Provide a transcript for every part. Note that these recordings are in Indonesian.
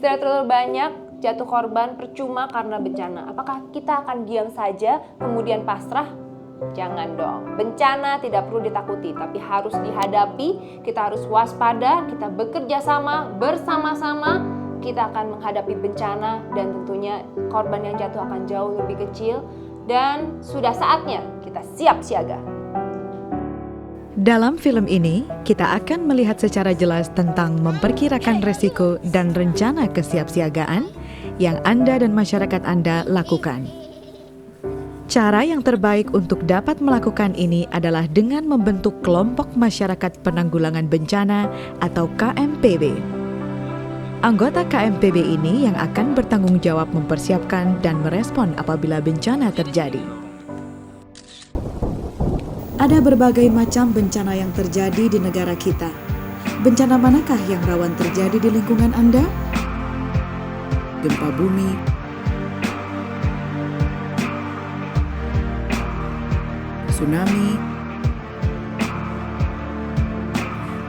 Setelah terlalu banyak jatuh korban percuma karena bencana, apakah kita akan diam saja kemudian pasrah? Jangan dong. Bencana tidak perlu ditakuti, tapi harus dihadapi. Kita harus waspada, kita bekerja sama, bersama-sama. Kita akan menghadapi bencana dan tentunya korban yang jatuh akan jauh lebih kecil. Dan sudah saatnya kita siap siaga. Dalam film ini, kita akan melihat secara jelas tentang memperkirakan resiko dan rencana kesiapsiagaan yang Anda dan masyarakat Anda lakukan. Cara yang terbaik untuk dapat melakukan ini adalah dengan membentuk kelompok masyarakat penanggulangan bencana atau KMPB. Anggota KMPB ini yang akan bertanggung jawab mempersiapkan dan merespon apabila bencana terjadi. Ada berbagai macam bencana yang terjadi di negara kita. Bencana manakah yang rawan terjadi di lingkungan Anda? Gempa bumi, tsunami,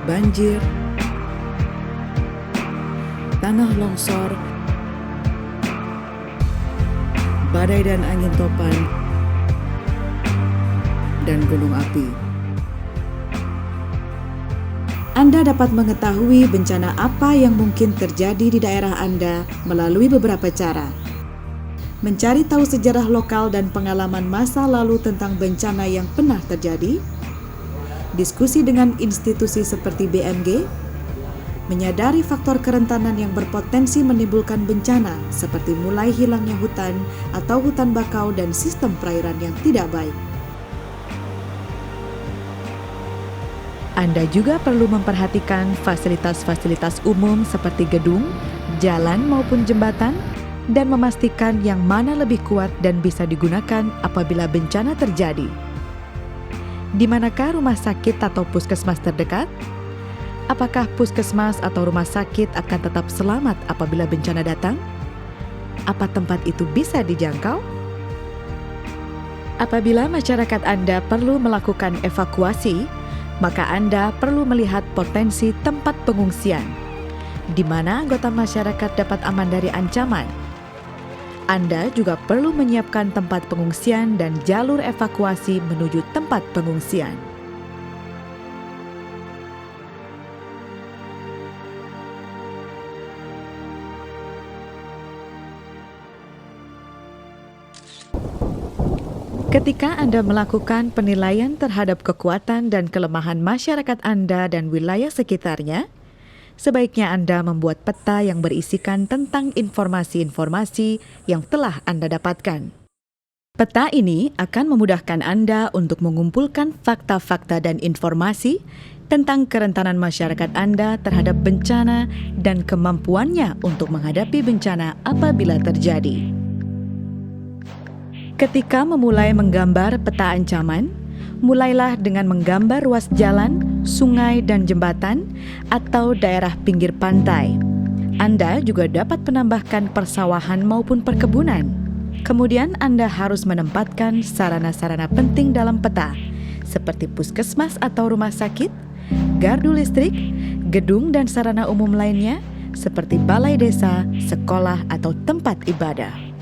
banjir, tanah longsor, badai dan angin topan, dan gunung api. Anda dapat mengetahui bencana apa yang mungkin terjadi di daerah Anda melalui beberapa cara. Mencari tahu sejarah lokal dan pengalaman masa lalu tentang bencana yang pernah terjadi, diskusi dengan institusi seperti BMG, menyadari faktor kerentanan yang berpotensi menimbulkan bencana seperti mulai hilangnya hutan atau hutan bakau dan sistem perairan yang tidak baik. Anda juga perlu memperhatikan fasilitas-fasilitas umum seperti gedung, jalan maupun jembatan, dan memastikan yang mana lebih kuat dan bisa digunakan apabila bencana terjadi. Di manakah rumah sakit atau puskesmas terdekat? Apakah puskesmas atau rumah sakit akan tetap selamat apabila bencana datang? Apa tempat itu bisa dijangkau? Apabila masyarakat Anda perlu melakukan evakuasi, maka Anda perlu melihat potensi tempat pengungsian, di mana anggota masyarakat dapat aman dari ancaman. Anda juga perlu menyiapkan tempat pengungsian dan jalur evakuasi menuju tempat pengungsian. Ketika Anda melakukan penilaian terhadap kekuatan dan kelemahan masyarakat Anda dan wilayah sekitarnya, sebaiknya Anda membuat peta yang berisikan tentang informasi-informasi yang telah Anda dapatkan. Peta ini akan memudahkan Anda untuk mengumpulkan fakta-fakta dan informasi tentang kerentanan masyarakat Anda terhadap bencana dan kemampuannya untuk menghadapi bencana apabila terjadi. Ketika memulai menggambar peta ancaman, mulailah dengan menggambar ruas jalan, sungai dan jembatan, atau daerah pinggir pantai. Anda juga dapat menambahkan persawahan maupun perkebunan. Kemudian Anda harus menempatkan sarana-sarana penting dalam peta, seperti puskesmas atau rumah sakit, gardu listrik, gedung dan sarana umum lainnya, seperti balai desa, sekolah, atau tempat ibadah.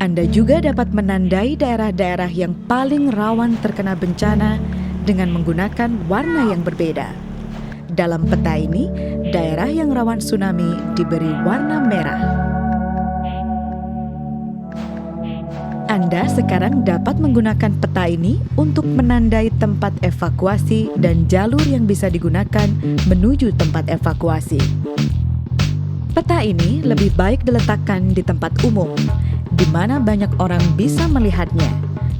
Anda juga dapat menandai daerah-daerah yang paling rawan terkena bencana dengan menggunakan warna yang berbeda. Dalam peta ini, daerah yang rawan tsunami diberi warna merah. Anda sekarang dapat menggunakan peta ini untuk menandai tempat evakuasi dan jalur yang bisa digunakan menuju tempat evakuasi. Peta ini lebih baik diletakkan di tempat umum, di mana banyak orang bisa melihatnya,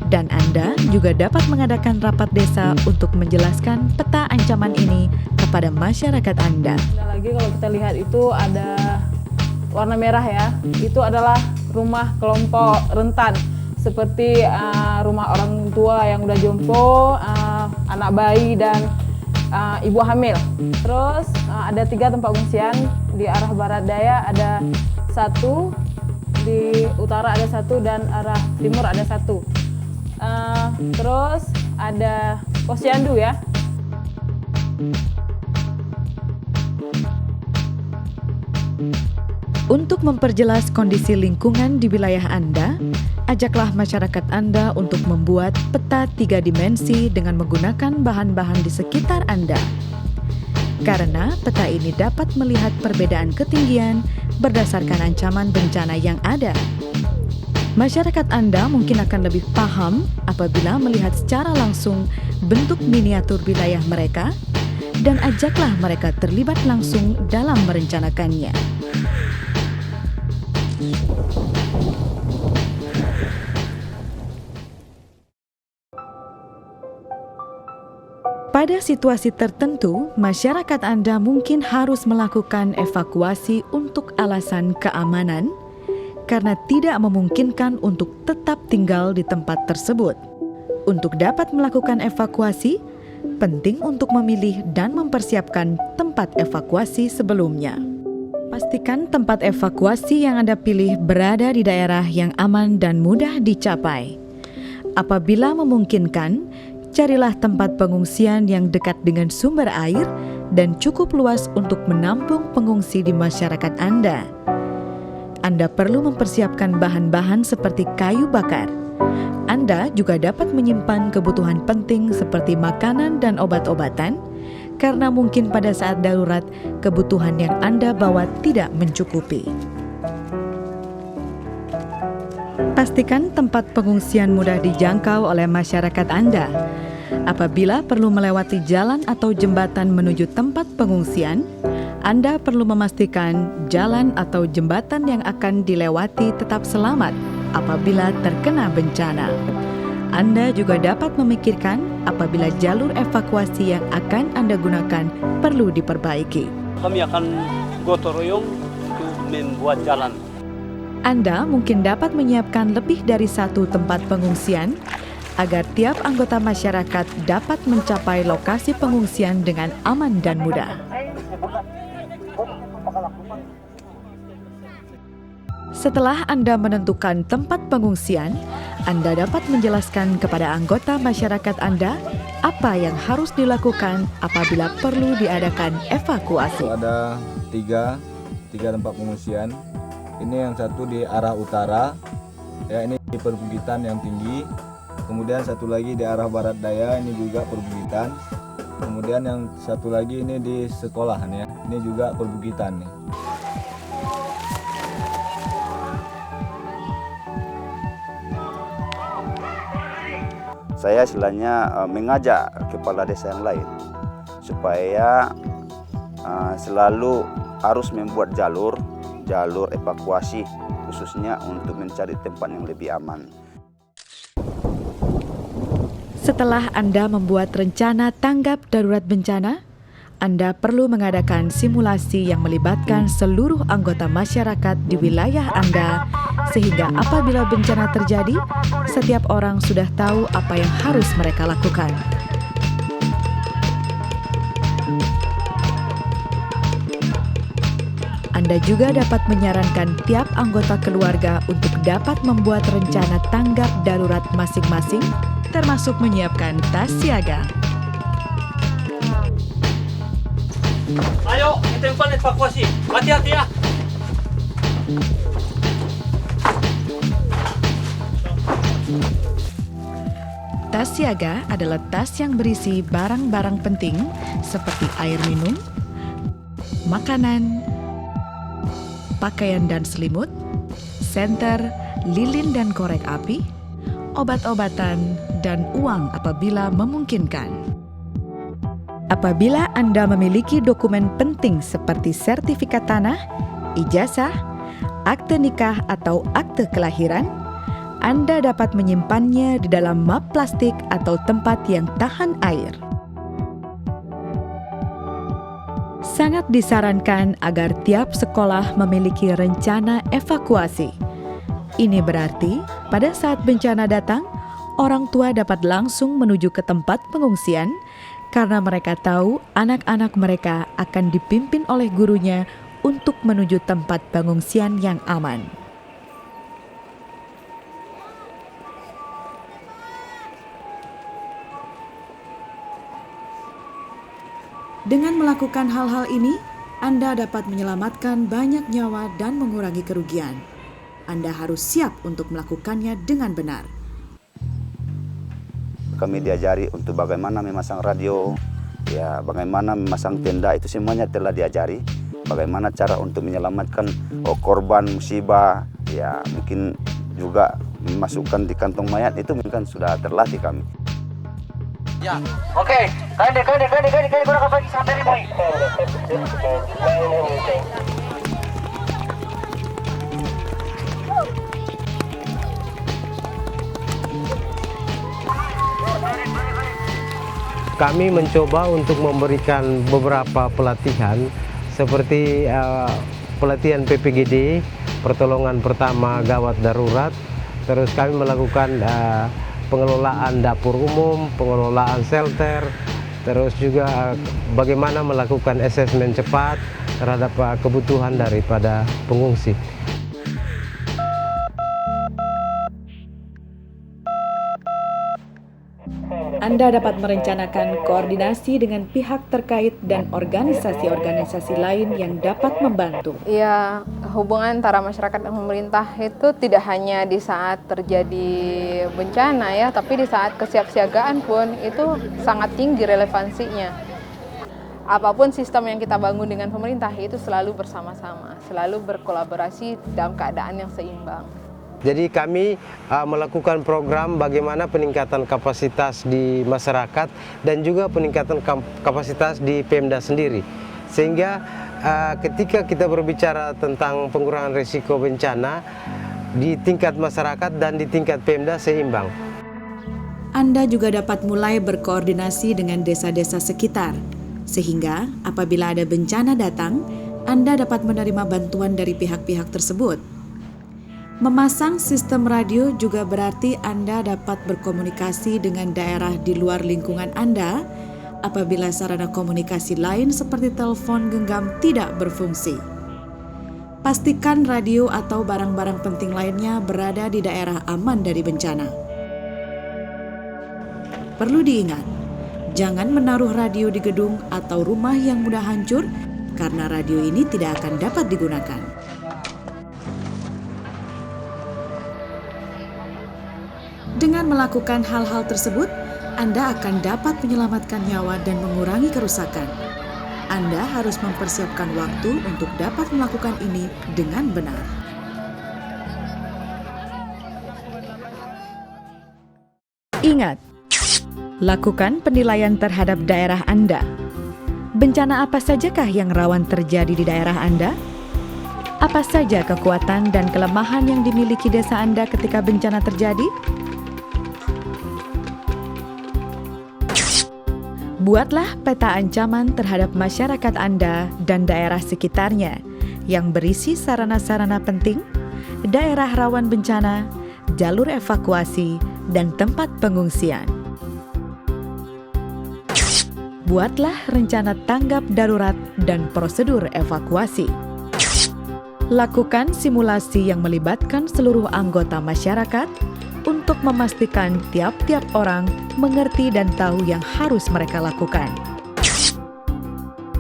dan Anda juga dapat mengadakan rapat desa untuk menjelaskan peta ancaman ini kepada masyarakat Anda. Lagi kalau kita lihat itu ada warna merah ya, itu adalah rumah kelompok rentan, seperti rumah orang tua yang udah jompo, anak bayi dan ibu hamil. Terus ada 3 tempat pengungsian, di arah barat daya ada 1, di utara ada 1, dan arah timur ada 1. Terus ada posyandu ya. Untuk memperjelas kondisi lingkungan di wilayah Anda, ajaklah masyarakat Anda untuk membuat peta 3 dimensi dengan menggunakan bahan-bahan di sekitar Anda. Karena peta ini dapat melihat perbedaan ketinggian berdasarkan ancaman bencana yang ada. Masyarakat Anda mungkin akan lebih paham apabila melihat secara langsung bentuk miniatur wilayah mereka, dan ajaklah mereka terlibat langsung dalam merencanakannya. Pada situasi tertentu, masyarakat Anda mungkin harus melakukan evakuasi untuk alasan keamanan karena tidak memungkinkan untuk tetap tinggal di tempat tersebut. Untuk dapat melakukan evakuasi, penting untuk memilih dan mempersiapkan tempat evakuasi sebelumnya. Pastikan tempat evakuasi yang Anda pilih berada di daerah yang aman dan mudah dicapai. Apabila memungkinkan, carilah tempat pengungsian yang dekat dengan sumber air dan cukup luas untuk menampung pengungsi di masyarakat Anda. Anda perlu mempersiapkan bahan-bahan seperti kayu bakar. Anda juga dapat menyimpan kebutuhan penting seperti makanan dan obat-obatan, karena mungkin pada saat darurat kebutuhan yang Anda bawa tidak mencukupi. Pastikan tempat pengungsian mudah dijangkau oleh masyarakat Anda. Apabila perlu melewati jalan atau jembatan menuju tempat pengungsian, Anda perlu memastikan jalan atau jembatan yang akan dilewati tetap selamat apabila terkena bencana. Anda juga dapat memikirkan apabila jalur evakuasi yang akan Anda gunakan perlu diperbaiki. Kami akan gotong royong untuk membuat jalan. Anda mungkin dapat menyiapkan lebih dari satu tempat pengungsian agar tiap anggota masyarakat dapat mencapai lokasi pengungsian dengan aman dan mudah. Setelah Anda menentukan tempat pengungsian, Anda dapat menjelaskan kepada anggota masyarakat Anda apa yang harus dilakukan apabila perlu diadakan evakuasi. Ada tiga tempat pengungsian. Ini yang satu di arah utara, ya ini di perbukitan yang tinggi. Kemudian satu lagi di arah barat daya, ini juga perbukitan. Kemudian yang satu lagi ini di sekolahan ya, ini juga perbukitan nih. Saya istilahnya mengajak kepala desa yang lain supaya selalu harus membuat jalur evakuasi khususnya untuk mencari tempat yang lebih aman. Setelah Anda membuat rencana tanggap darurat bencana, Anda perlu mengadakan simulasi yang melibatkan seluruh anggota masyarakat di wilayah Anda, sehingga apabila bencana terjadi, setiap orang sudah tahu apa yang harus mereka lakukan. Anda juga dapat menyarankan tiap anggota keluarga untuk dapat membuat rencana tanggap darurat masing-masing, termasuk menyiapkan tas siaga. Ayo, kita tempat evakuasi. Hati-hati ya. Tas siaga adalah tas yang berisi barang-barang penting seperti air minum, makanan, pakaian dan selimut, senter, lilin dan korek api, obat-obatan, dan uang apabila memungkinkan. Apabila Anda memiliki dokumen penting seperti sertifikat tanah, ijazah, akte nikah atau akte kelahiran, Anda dapat menyimpannya di dalam map plastik atau tempat yang tahan air. Sangat disarankan agar tiap sekolah memiliki rencana evakuasi. Ini berarti pada saat bencana datang, orang tua dapat langsung menuju ke tempat pengungsian karena mereka tahu anak-anak mereka akan dipimpin oleh gurunya untuk menuju tempat pengungsian yang aman. Dengan melakukan hal-hal ini, Anda dapat menyelamatkan banyak nyawa dan mengurangi kerugian. Anda harus siap untuk melakukannya dengan benar. Kami diajari untuk bagaimana memasang radio, ya bagaimana memasang tenda, itu semuanya telah diajari. Bagaimana cara untuk menyelamatkan korban musibah, ya mungkin juga memasukkan di kantong mayat, itu mungkin sudah terlatih kami. Ya, oke. Kade, kurang apa sampai boy. Kami mencoba untuk memberikan beberapa pelatihan seperti pelatihan PPGD, pertolongan pertama gawat darurat, terus kami melakukan pengelolaan dapur umum, pengelolaan shelter, terus juga bagaimana melakukan asesmen cepat terhadap kebutuhan daripada pengungsi. Anda dapat merencanakan koordinasi dengan pihak terkait dan organisasi-organisasi lain yang dapat membantu. Ya, hubungan antara masyarakat dan pemerintah itu tidak hanya di saat terjadi bencana ya, tapi di saat kesiapsiagaan pun itu sangat tinggi relevansinya. Apapun sistem yang kita bangun dengan pemerintah itu selalu bersama-sama, selalu berkolaborasi dalam keadaan yang seimbang. Jadi kami melakukan program bagaimana peningkatan kapasitas di masyarakat dan juga peningkatan kapasitas di Pemda sendiri. Sehingga ketika kita berbicara tentang pengurangan risiko bencana di tingkat masyarakat dan di tingkat Pemda seimbang. Anda juga dapat mulai berkoordinasi dengan desa-desa sekitar. Sehingga apabila ada bencana datang, Anda dapat menerima bantuan dari pihak-pihak tersebut. Memasang sistem radio juga berarti Anda dapat berkomunikasi dengan daerah di luar lingkungan Anda apabila sarana komunikasi lain seperti telepon genggam tidak berfungsi. Pastikan radio atau barang-barang penting lainnya berada di daerah aman dari bencana. Perlu diingat, jangan menaruh radio di gedung atau rumah yang mudah hancur karena radio ini tidak akan dapat digunakan. Dengan melakukan hal-hal tersebut, Anda akan dapat menyelamatkan nyawa dan mengurangi kerusakan. Anda harus mempersiapkan waktu untuk dapat melakukan ini dengan benar. Ingat, lakukan penilaian terhadap daerah Anda. Bencana apa sajakah yang rawan terjadi di daerah Anda? Apa saja kekuatan dan kelemahan yang dimiliki desa Anda ketika bencana terjadi? Buatlah peta ancaman terhadap masyarakat Anda dan daerah sekitarnya yang berisi sarana-sarana penting, daerah rawan bencana, jalur evakuasi, dan tempat pengungsian. Buatlah rencana tanggap darurat dan prosedur evakuasi. Lakukan simulasi yang melibatkan seluruh anggota masyarakat untuk memastikan tiap-tiap orang mengerti dan tahu yang harus mereka lakukan.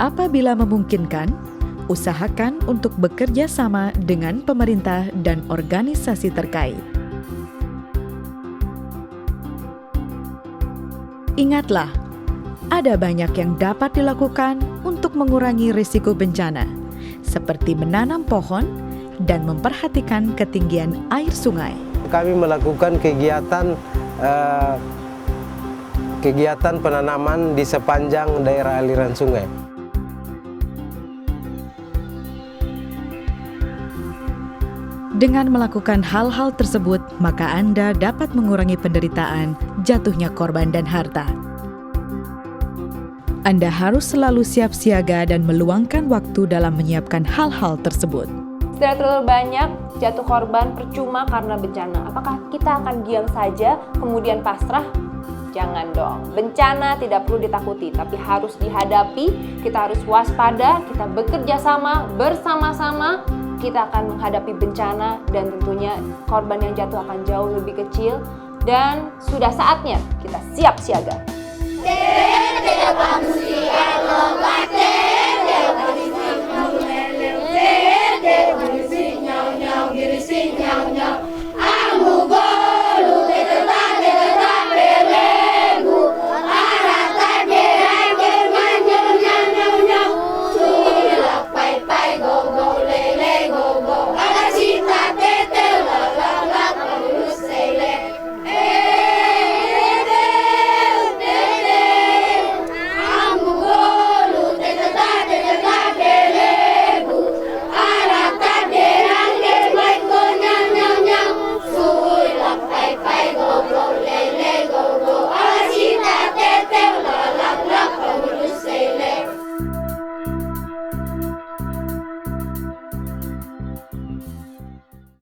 Apabila memungkinkan, usahakan untuk bekerja sama dengan pemerintah dan organisasi terkait. Ingatlah, ada banyak yang dapat dilakukan untuk mengurangi risiko bencana, seperti menanam pohon dan memperhatikan ketinggian air sungai. Kami melakukan kegiatan penanaman di sepanjang daerah aliran sungai. Dengan melakukan hal-hal tersebut, maka Anda dapat mengurangi penderitaan, jatuhnya korban dan harta. Anda harus selalu siap siaga dan meluangkan waktu dalam menyiapkan hal-hal tersebut. Sudah terlalu banyak jatuh korban percuma karena bencana. Apakah kita akan diam saja kemudian pasrah? Jangan dong. Bencana tidak perlu ditakuti, tapi harus dihadapi. Kita harus waspada, kita bekerja sama, bersama-sama. Kita akan menghadapi bencana dan tentunya korban yang jatuh akan jauh lebih kecil. Dan sudah saatnya kita siap siaga. Tidak Dewi